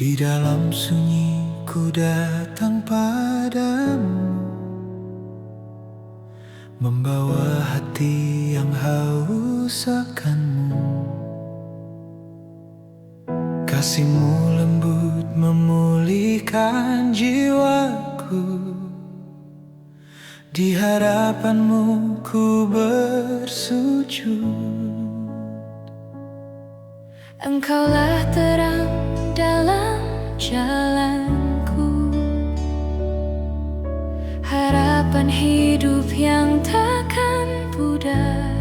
Di dalam sunyi ku datang padamu, membawa hati yang haus akanmu. Kasih-Mu lembut memulihkan jiwaku. Di hadapan-Mu ku bersujud. Engkaulah terang dalam jalanku, harapan hidup yang takkan pudar.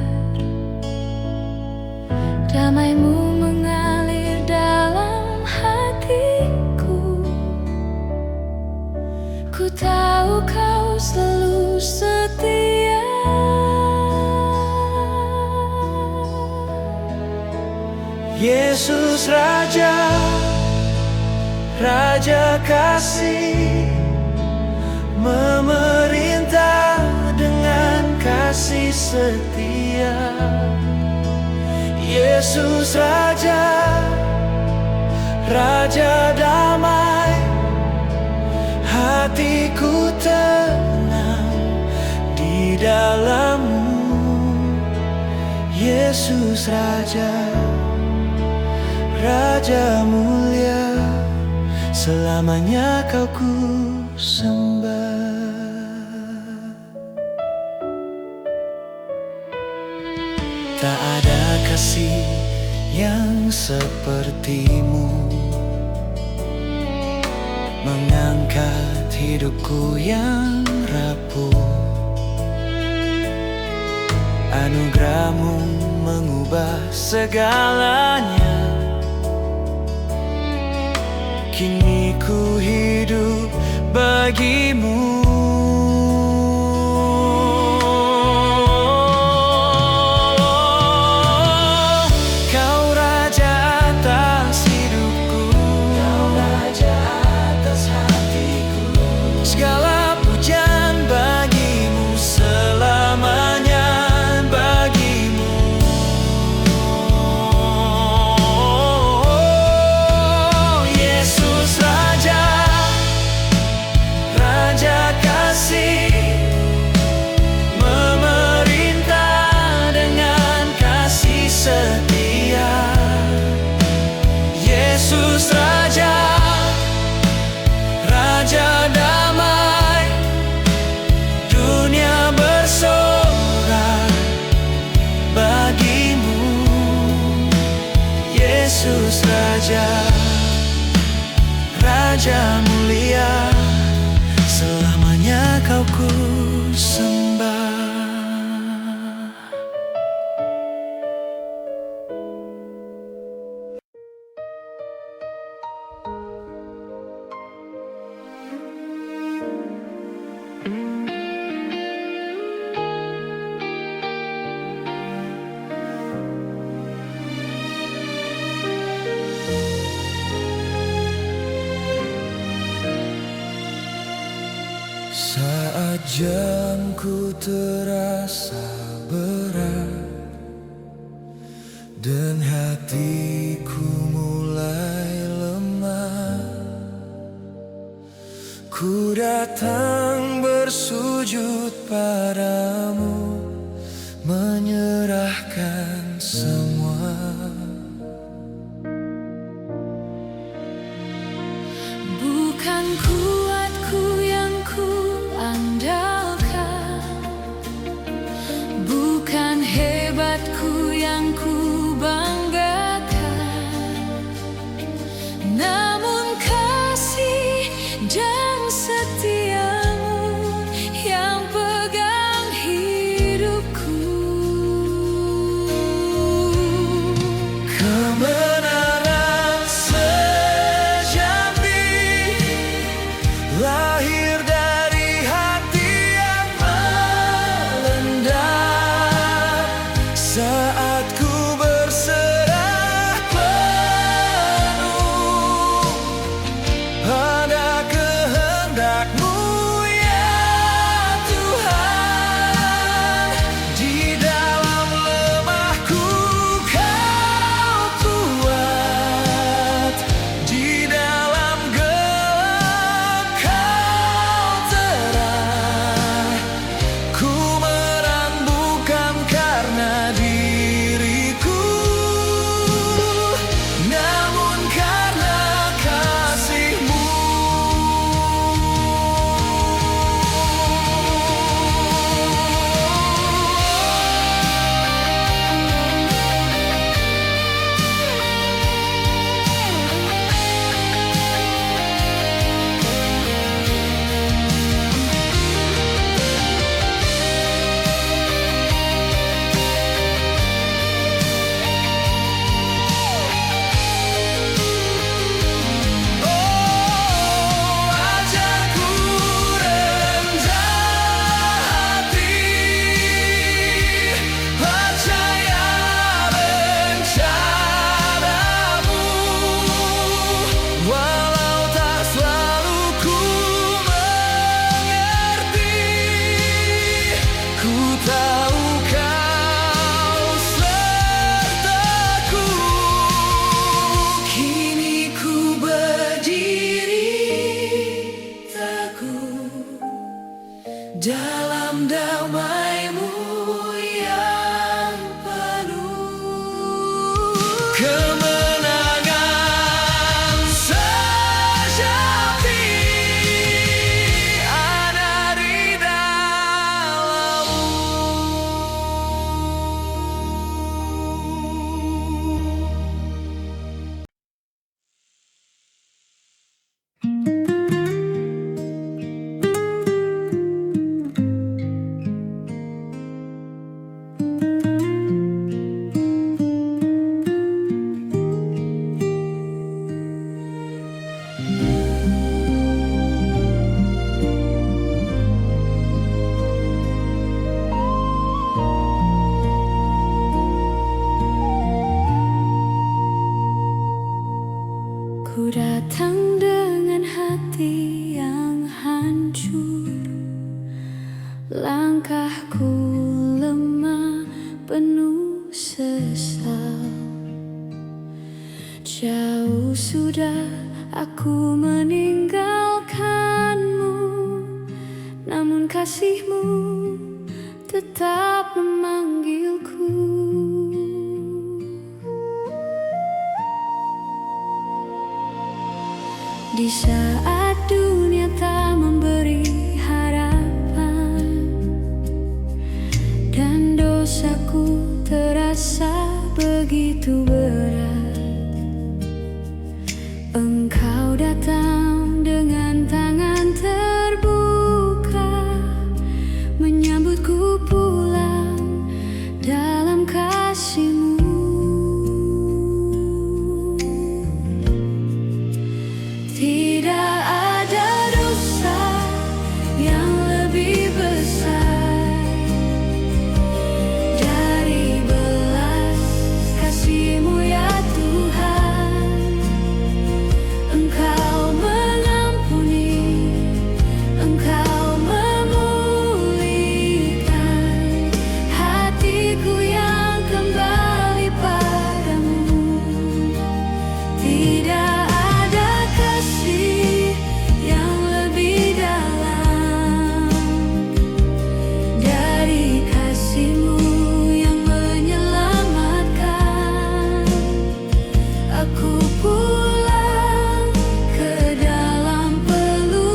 Damai-Mu mengalir dalam hatiku. Ku tahu Kau selalu setia. Yesus Raja, Raja kasih, memerintah dengan kasih setia. Yesus Raja, Raja damai, hatiku tenang di dalam-Mu. Yesus Raja, Raja mulia, selamanya Kau ku sembah. Tak ada kasih yang seperti-Mu, mengangkat hidupku yang rapuh. Anugerah-Mu mengubah segalanya. Kini ku hidup bagi-Mu. Kau Raja atas hidupku, Kau Raja atas hatiku. Segala pujian bagi-Mu, selamanya bagi-Mu. Yesus Raja, Raja kasih, memerintah dengan kasih setia. Yesus Raja, Raja damai, dunia bersorak bagi-Mu. Yesus Raja, Raja mulia, selamanya Kau ku sembah. Saat jamku terasa berat dan hatiku mulai lemah, ku datang bersujud padamu, menyerahkan semua. Bukan kuatku yang ku andalkan, bukan hebatku yang ku banggakan, namun kasih dan setia-Mu yang pegang hidup. kemenangan sejati ada di dalammu. Ku datang dengan hati yang hancur, langkahku lemah penuh sesal. Jauh sudah aku meninggalkanmu, namun kasihmu tetap memanggilku. Di saat dunia tak memberi harapan dan dosaku terasa begitu berat, Engkau datang dengan tangan terbuka, menyambutku pulang dalam kasih-Mu. Tidak ada dosa yang lebih besar dari belas kasih-Mu ya Tuhan. Engkau mengampuni, Engkau memulihkan hatiku yang kembali padamu. Tidak kasih yang lebih dalam dari kasih-Mu yang menyelamatkan. Aku pulang ke dalam pelukan-Mu,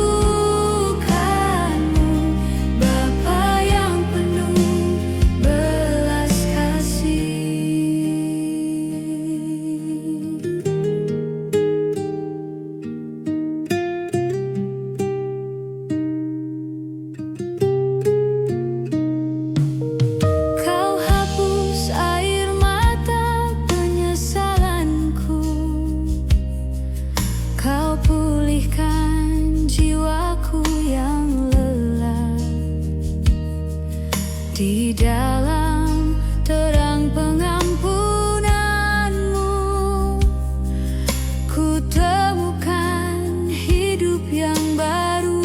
Bapa yang penuh belas kasih. Kau hapus air mata penyesalanku, Kau pulihkan jiwaku yang lelah. Di dalam terang pengampunan-Mu, ku temukan hidup yang baru.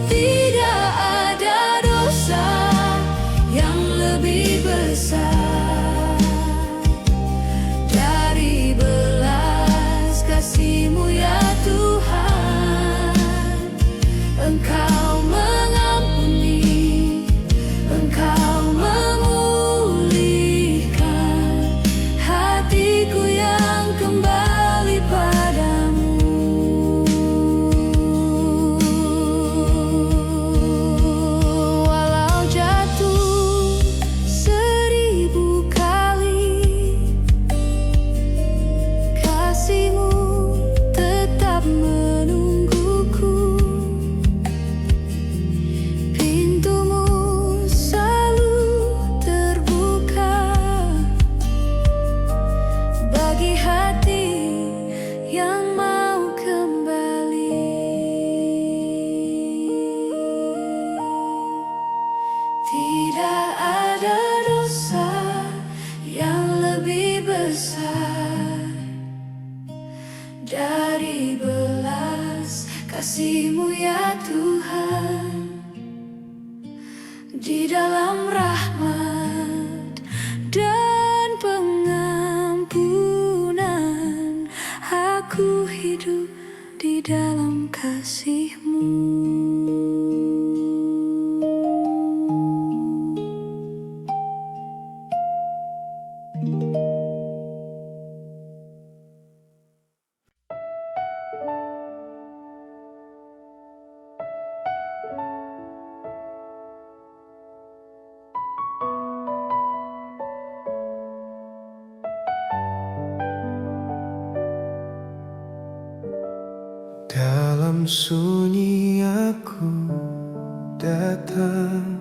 Tidak ada dosa yang lebih besar dari belas kasih-Mu ya Tuhan. Engkau mengampuni, Engkau memulihkan hatiku yang kembali padamu. Walau jatuh 1000 kali, kasih-Mu tetap menungguku. Pintu-Mu selalu terbuka bagi hati yang mau kembali. Tidak ada dosa yang lebih besar dari belas kasih-Mu ya Tuhan. Di dalam rahmat dan pengampunan, aku hidup di dalam kasih-Mu. Dalam sunyi aku datang,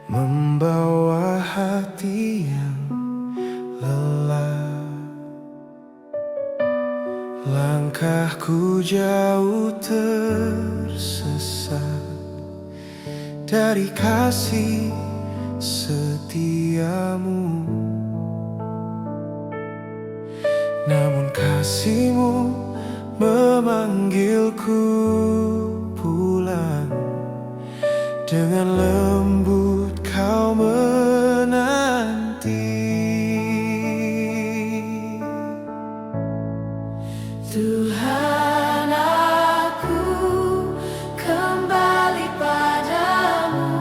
membawa hati yang lelah. Langkahku jauh tersesat dari kasih setiamu. Namun kasihmu memanggilku pulang, dengan lembut kau menanti. Tuhan, aku kembali padamu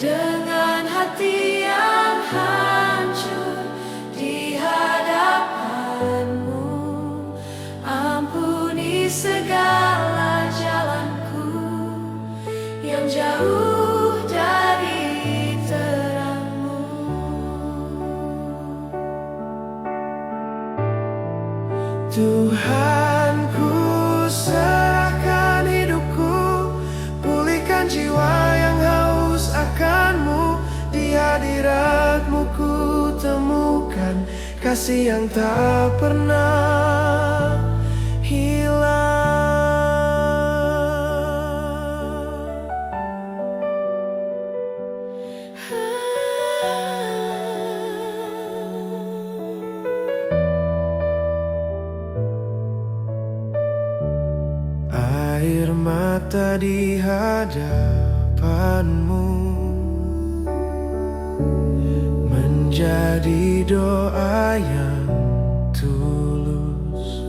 dengan hati yang hancur di hadapanmu. Ampuni segala jalanku yang jauh dari terang-Mu. Tuhan, ku serahkan hidupku, pulihkan jiwa yang haus akan-Mu. Di hadirat-Mu ku temukan kasih yang tak pernah hilang. Air mata di hadapan-Mu menjadi doa yang tulus.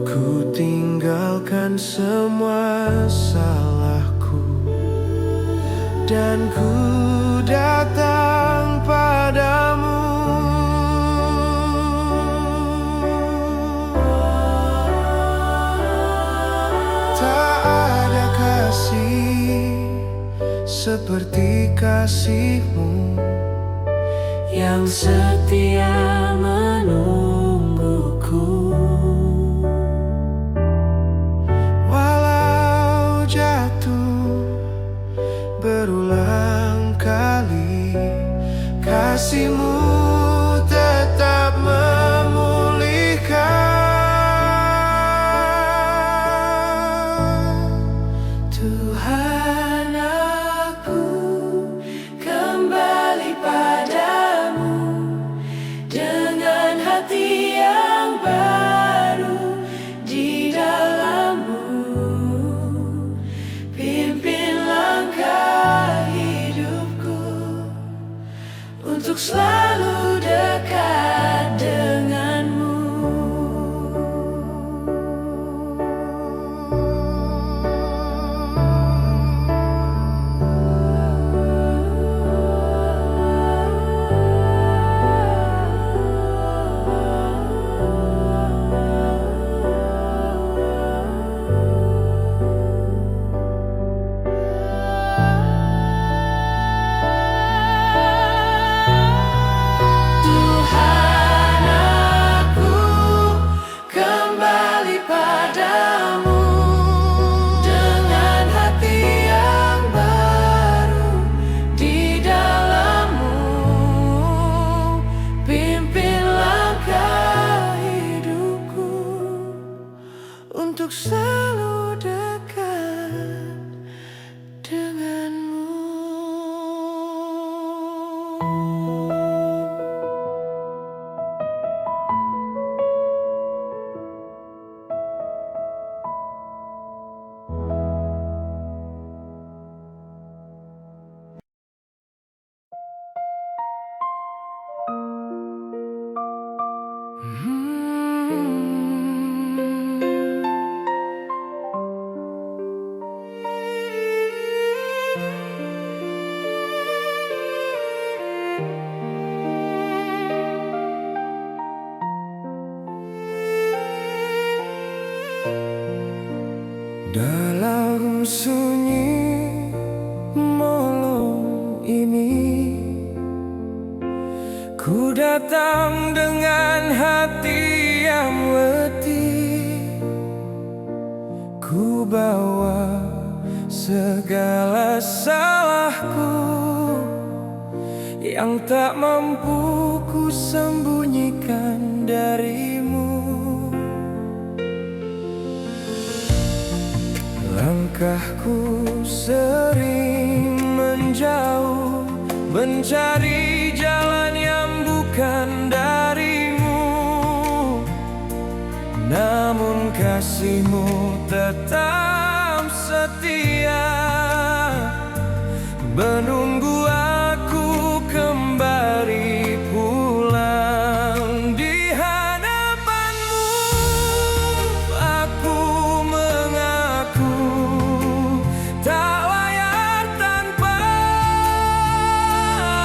Ku tinggalkan semua salahku dan ku datang padamu. Tak ada kasih seperti kasih-Mu Yang setia menungguku. Walau jatuh berulang kali, kasih-Mu tetap memulihkan. Tuhan, aku kembali padamu dengan hati yang baru di dalam-Mu. Pimpin langkah hidupku untuk selalu dekat dengan-Mu. Tuhan, aku kembali padamu dengan hati yang baru di dalam-Mu. Pimpin langkah hidupku untuk selalu dekat dengan-Mu. Dalam sunyi malam ini, ku datang dengan hati yang bawa segala salahku yang tak mampu ku sembunyikan darimu. Langkahku sering menjauh, mencari jalan yang bukan darimu. Namun kasihmu tetap setia, menunggu aku kembali pulang. Di hadapanmu aku mengaku tak layak tanpa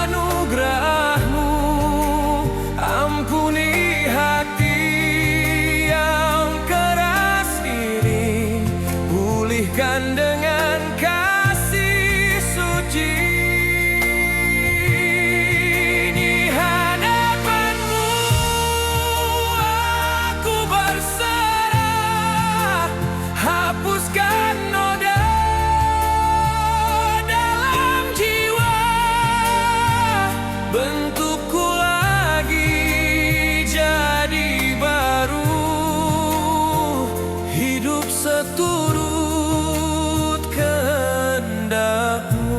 anugerahmu. Ampuni hati yang keras ini, pulihkan dengan kasih suci. Di hadapanmu aku berserah, hapuskan noda dalam jiwa, bentukku lagi jadi baru, hidup seturut kehendakmu.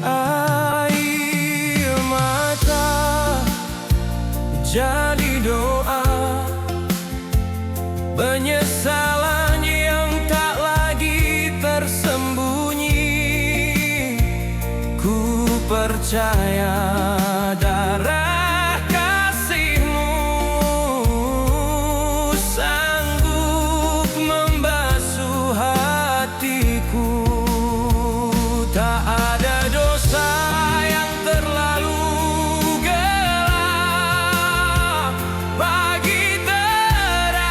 Air mata jadi doa, penyesalan yang tak lagi tersembunyi. Ku percaya darah kasihmu sanggup membasuh hatiku. Tak ada dosa yang terlalu gelap bagi terang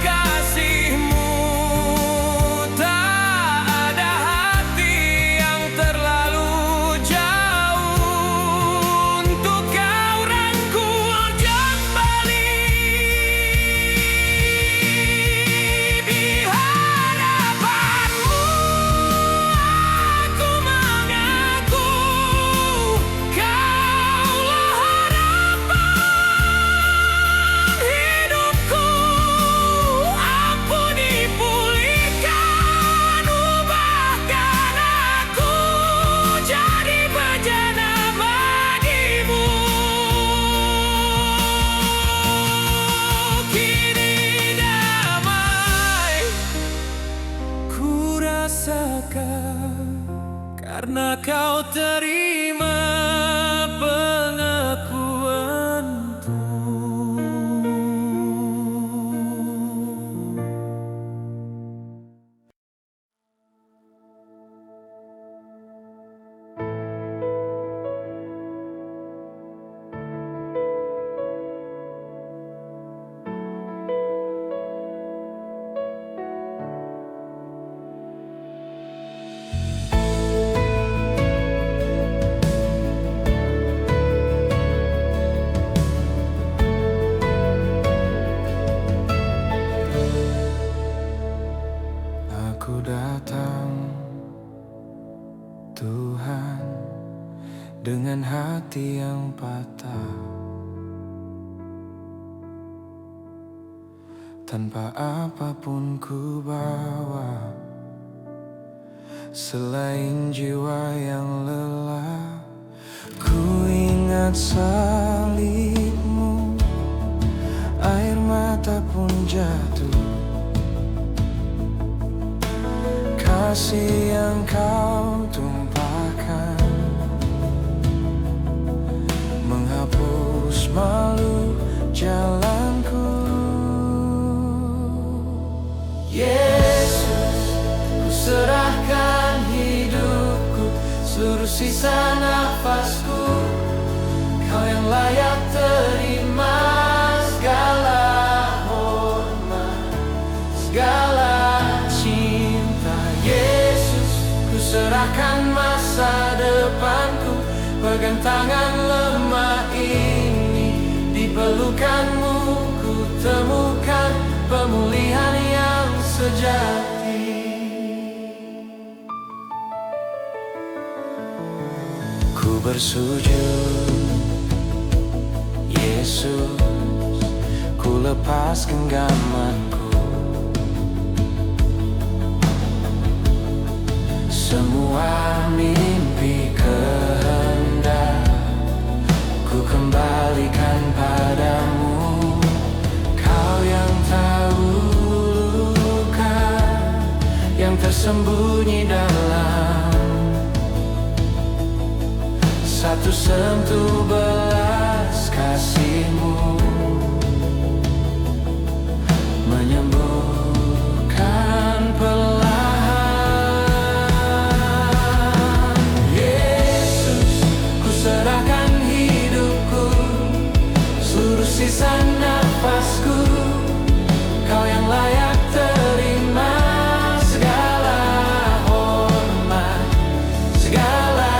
kasihmu. Tak ada hati yang terlalu jauh untuk kau rangkul kembali. Di hadapanmu aku mengaku kaulah harapan hidupku. Ampuni, pulihkan, ubahkan aku jadi bejana bagimu. Kini damai ku rasakan karena kau terima pengakuanku. Aku datang, Tuhan, dengan hati yang patah, tanpa apapun ku bawa selain jiwa yang lelah. Ku ingat salibmu, air mata pun jatuh. Kasih yang kau tumpahkan menghapus malu jalanku. Yesus, ku serahkan hidupku, seluruh sisa nafasku. Kau yang layak terima segala hormat, segala cinta. masa depanku. Pegang tangan lemah ini, di pelukanmu ku temukan pemulihan yang sejati. Ku bersujud, Yesus, ku lepas genggamanku. Semua mimpi kehendak ku kembalikan padamu. Kau yang tahu luka yang tersembunyi dalam satu sentuh belas kasih-Mu, menyembuhkan perlahan. Yesus, ku serahkan hidupku, seluruh sisa nafasku. Kau yang layak terima segala hormat, segala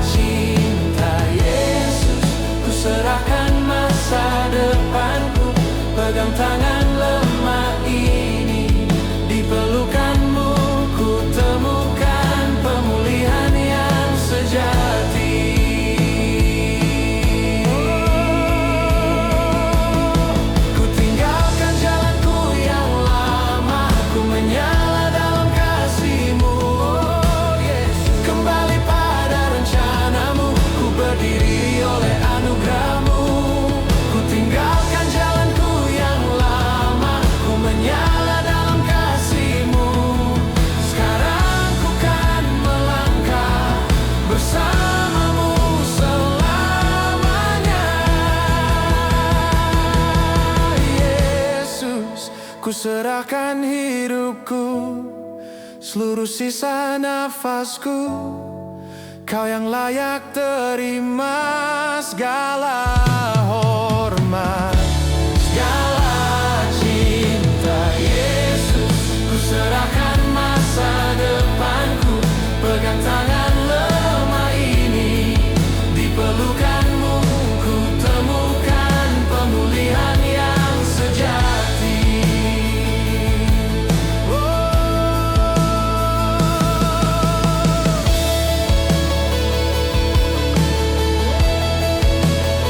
cinta. Yesus, ku serahkan masa depanku. Pegang tangan lemah ini, di pelukanmu ku temukan pemulihan yang sejati. Ku tinggalkan jalanku yang lama, ku menyala dalam kasih-Mu. Yesus, kembali pada rencana-Mu, ku berdiri oleh anugerah-Mu. Ku tinggalkan jalanku yang lama, ku menyala dalam kasih-Mu. Sekarang ku kan melangkah bersama-Mu selamanya. Yesus, ku serahkan hidupku, seluruh sisa nafasku. Kau yang layak terima segala hormat, segala cinta. Yesus, ku serahkan masa depanku. Pegang tangan lemah ini, di pelukanmu ku temukan pemulihan yang sejati.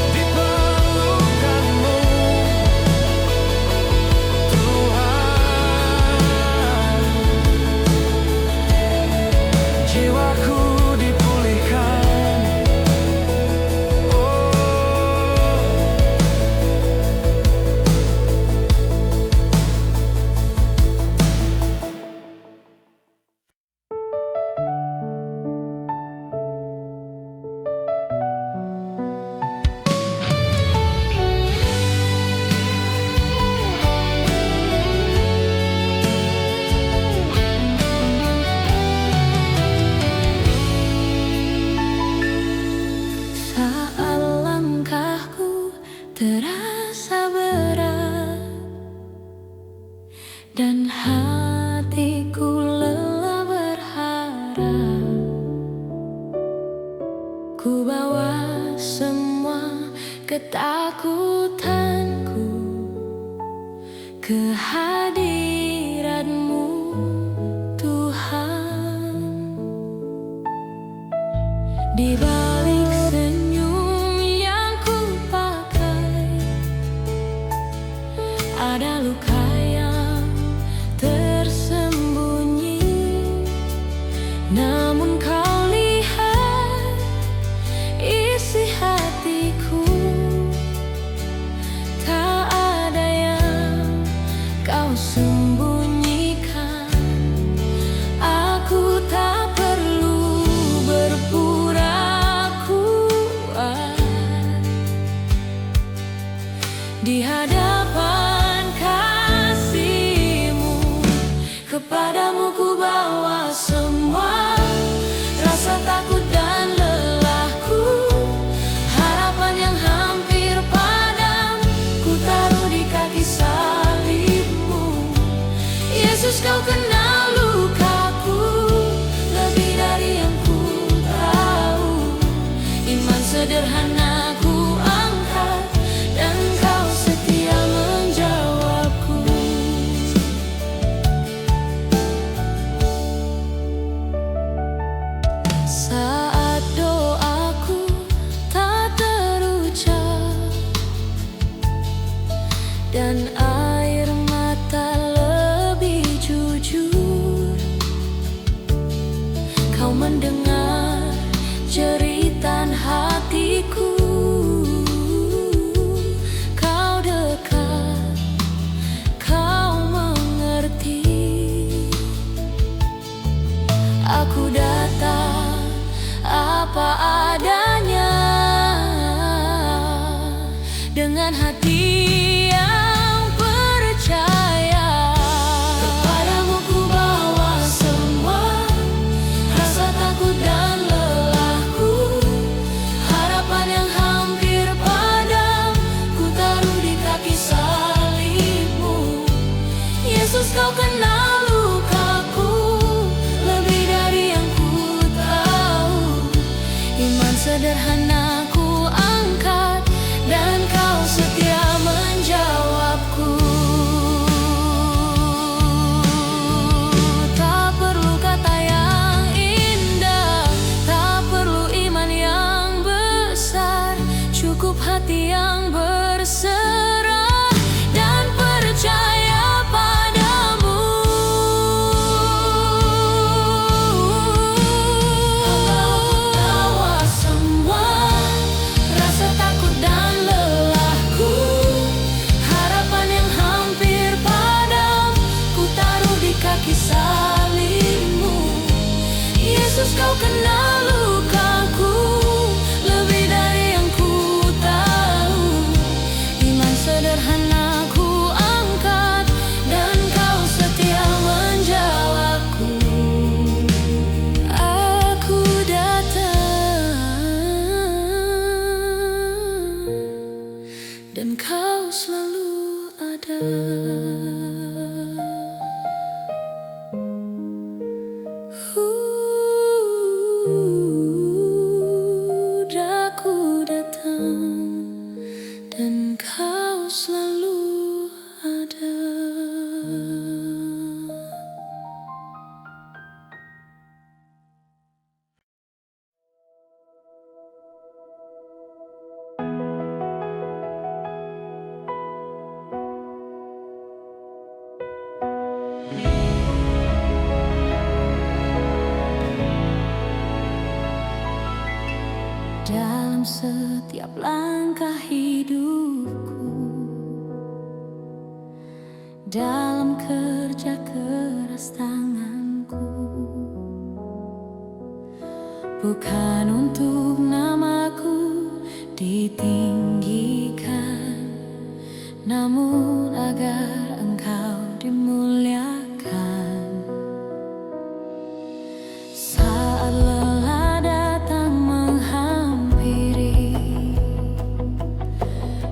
Di pelukanmu, Tuhan, jiwaku dipulihkan. Oh, saat langkahku terasa berat dan hatiku lelah berharap, ku bawa semua ketakutanku ke hadirat-Mu, Tuhan. Di balik senyum yang ku pakai, ada luka yang tersembunyi. Namun Kau lihat isi hatiku, tak ada yang Kau sembunyikan. Aku tak perlu berpura-pura. dengan hati yang percaya. Kepadamu ku bawa semua rasa takut dan lelahku, harapan yang hampir padam ku taruh di kaki salibmu. Yesus, kau kenal lukaku lebih dari yang ku tahu. Iman sederhana ku angkat dan kau setia menjawabku. Tak perlu kata yang indah, tak perlu iman yang besar, cukup hati yang berserah dan percaya padamu. Bawa semua rasa takut dan lelahku, harapan yang hampir padam ku taruh di kaki salibmu. Yesus, kau kenal lukaku lebih dari yang ku tahu. Iman sederhana ku angkat dan kau setia menjawabku. Aku datang dan kau selalu ada. Aku datang dan kau selalu ada. Dalam setiap langkah hidupku, dalam kerja keras tanganku, bukan untuk namaku ditinggikan, namun agar Engkau dimuliakan. Saat lelah datang menghampiri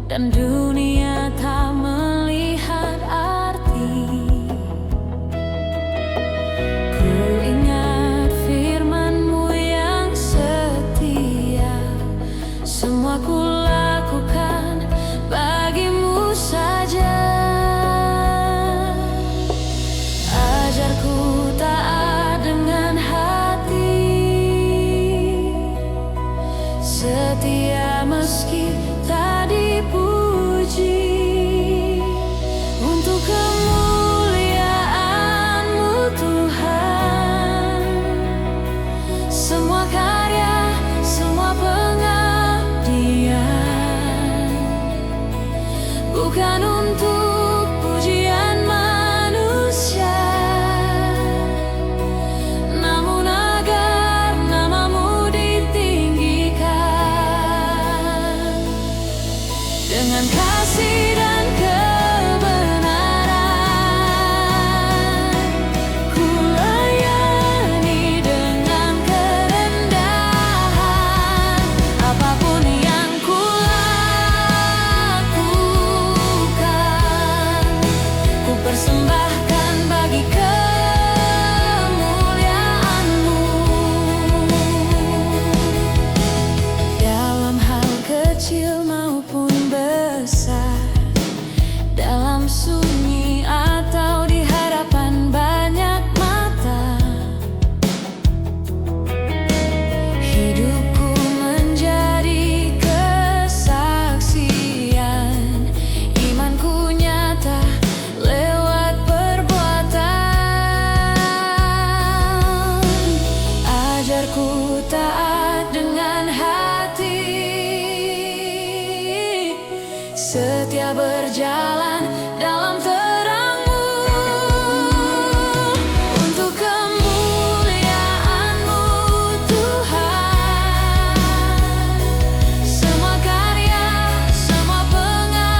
dan dunia tak melihat arti, ku ingat firman-Mu yang setia. Semua ku lakukan bagimu saja. Ajarku taat dengan hati, setia meski tak dipuji, untuk kemuliaan-Mu Tuhan. Semua karya, semua pengabdian, bukan untuk pujian manusia, namun agar nama-Mu ditinggikan. Dengan kasih dan kebenaran, ku layani dengan kerendahan. Apapun yang ku lakukan, ku persembahkan bagi kemuliaan-Mu. Dalam hal kecil maupun besar, dalam sunyi atau di hadapan banyak mata, hidupku menjadi kesaksian. Imanku nyata lewat perbuatan. Ajarku taat dengan hati, setia berjalan dalam terang-Mu, untuk kemuliaan-Mu Tuhan. Semua karya, semua pengabdian,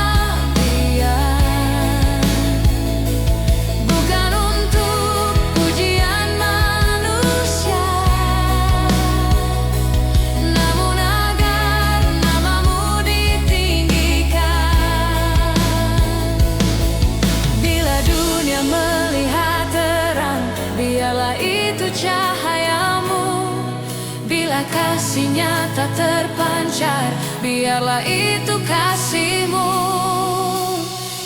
kasihnya tak terpancar, biarlah itu kasihmu.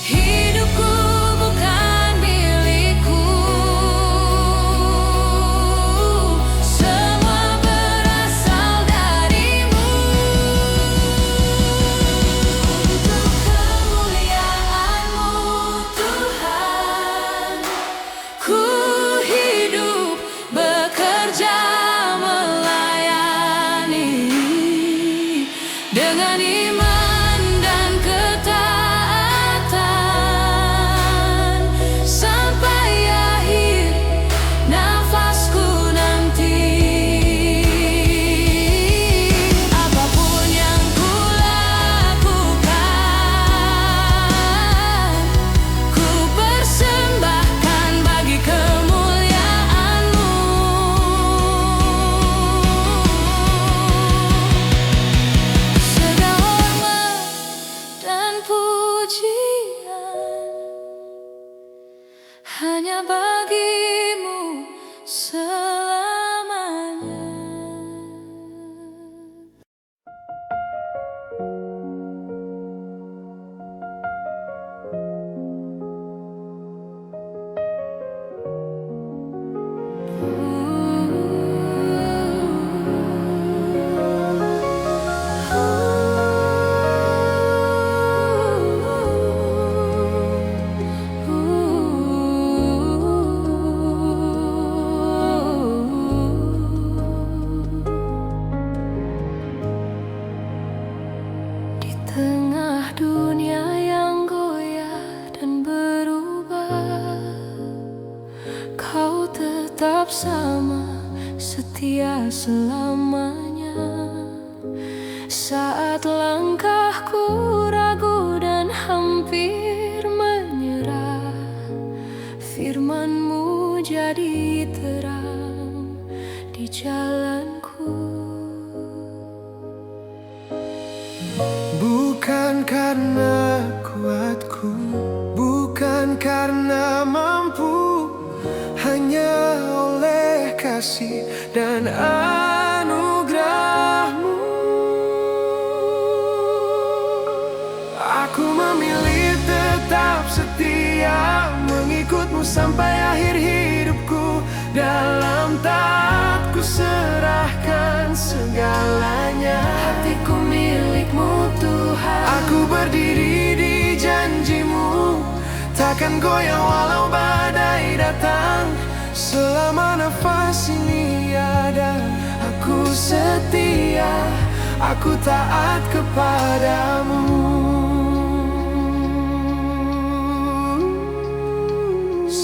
Hidupku bukan milikku, semua berasal darimu. Untuk kemuliaan-Mu Tuhan, ku hidup bekerja melayani dengan iman dan ketaatan sampai akhir nafasku nanti. Apapun yang ku lakukan, ku persembahkan bagi kemuliaan-Mu. Segala hormat dan pujian hanya bagi-Mu selamanya. Di tengah dunia yang goyah dan berubah, Kau tetap sama, setia selamanya. Saat langkahku ragu dan hampir menyerah, firman-Mu jadi terang di jalanku. Bukan karena kuatku, bukan karena mampu, hanya oleh kasih dan anugerah-Mu. Aku memilih tetap setia, mengikut-Mu sampai akhir hidupku. Dalam taat ku serahkan segalanya. Hatiku milik-Mu Tuhan, Aku berdiri di janji-Mu, takkan goyah walau badai datang. Selama nafas ini ada, aku setia, aku taat kepadamu.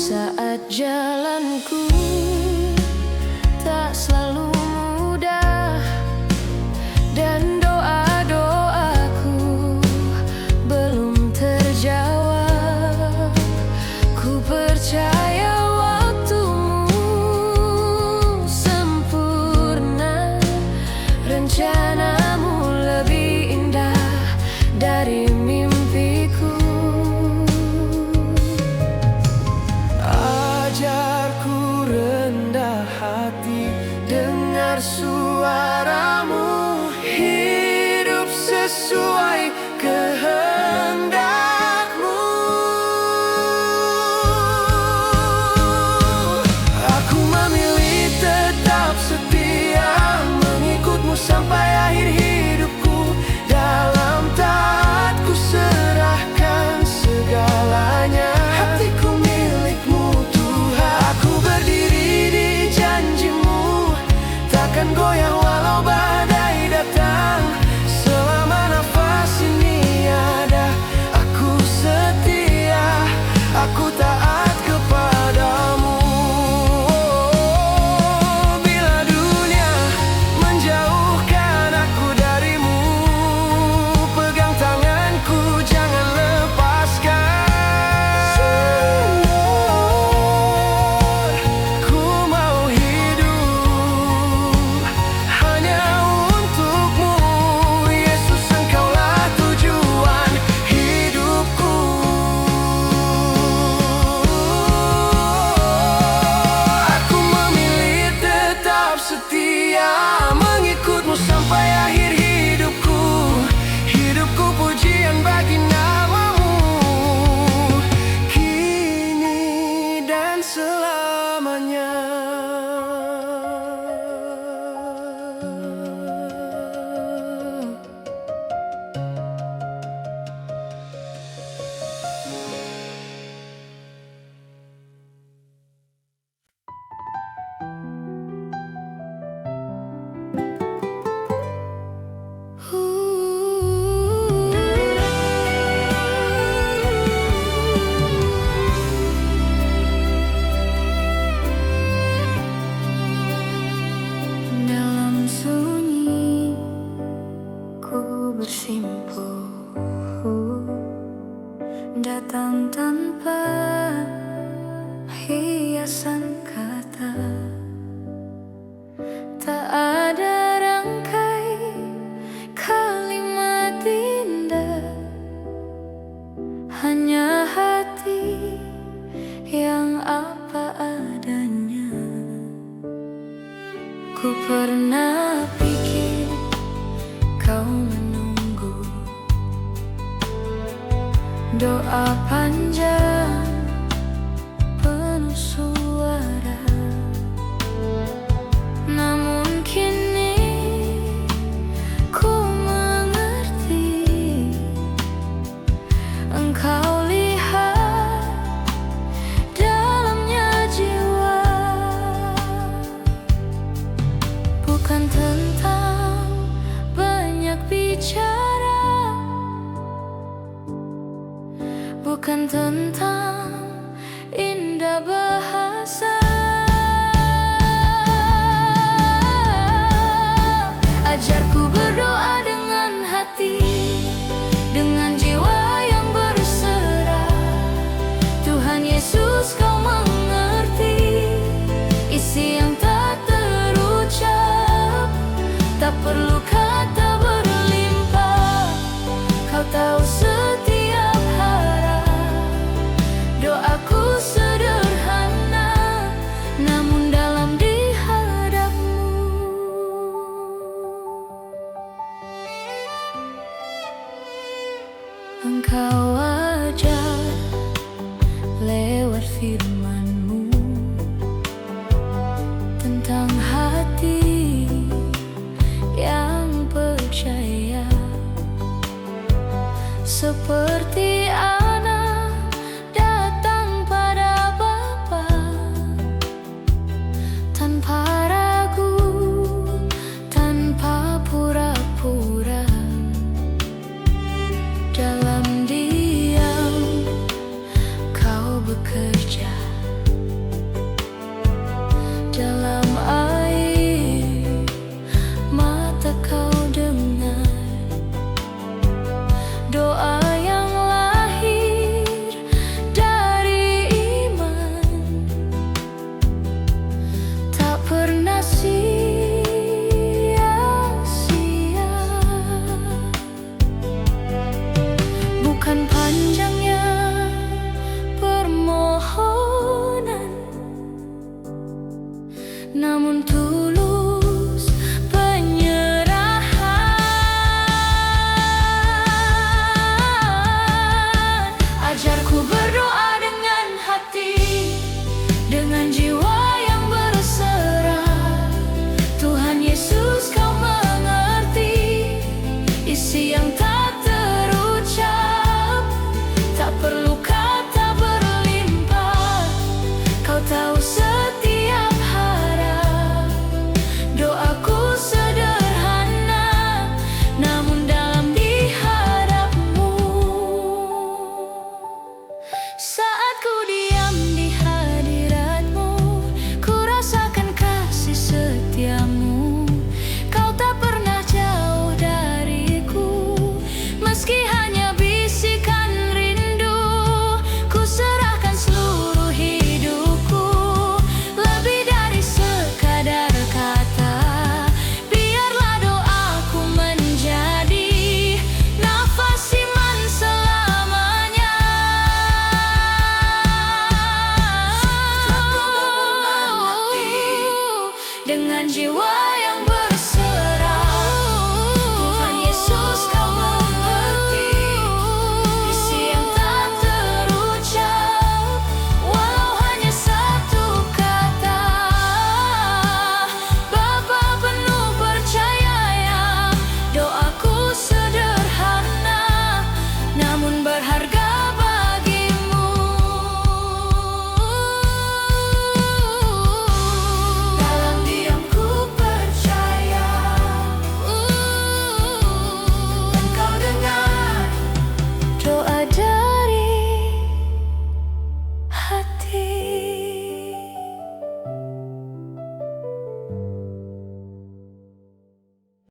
saat jalanku tak selalu mudah dan doa-doaku belum terjawab, ku percaya waktumu sempurna, rencanamu lebih indah dari mimpiku. Ajarku rendah hati, dengar suaramu, hidup sesuai kehendak-Mu. Aku memilih tetap setia, mengikut-Mu sampai akhir hidupku. Dalam taat ku serahkan segalanya. Hatiku milik-Mu Tuhan, aku berdiri di janji-Mu, takkan goyah walau badai datang. Selama nafas ini ada, aku setia, aku taat kepadamu. Bila dunia menjauhkan doa panjang penuh suara. Namun kini ku mengerti, engkau lihat dalamnya jiwa. Bukan tentang banyak bicara, bukan tentang indah bahasa. Ajarku berdoa dengan hati, dengan jiwa yang berserah. Tuhan Yesus, kau mengerti isi yang tak terucap. Tak perlu kata berlimpah, kau tahu setiap harap. Doaku sederhana, namun dalam di hadapmu. Engkau ajar lewat firman-Mu tentang hati yang percaya, seperti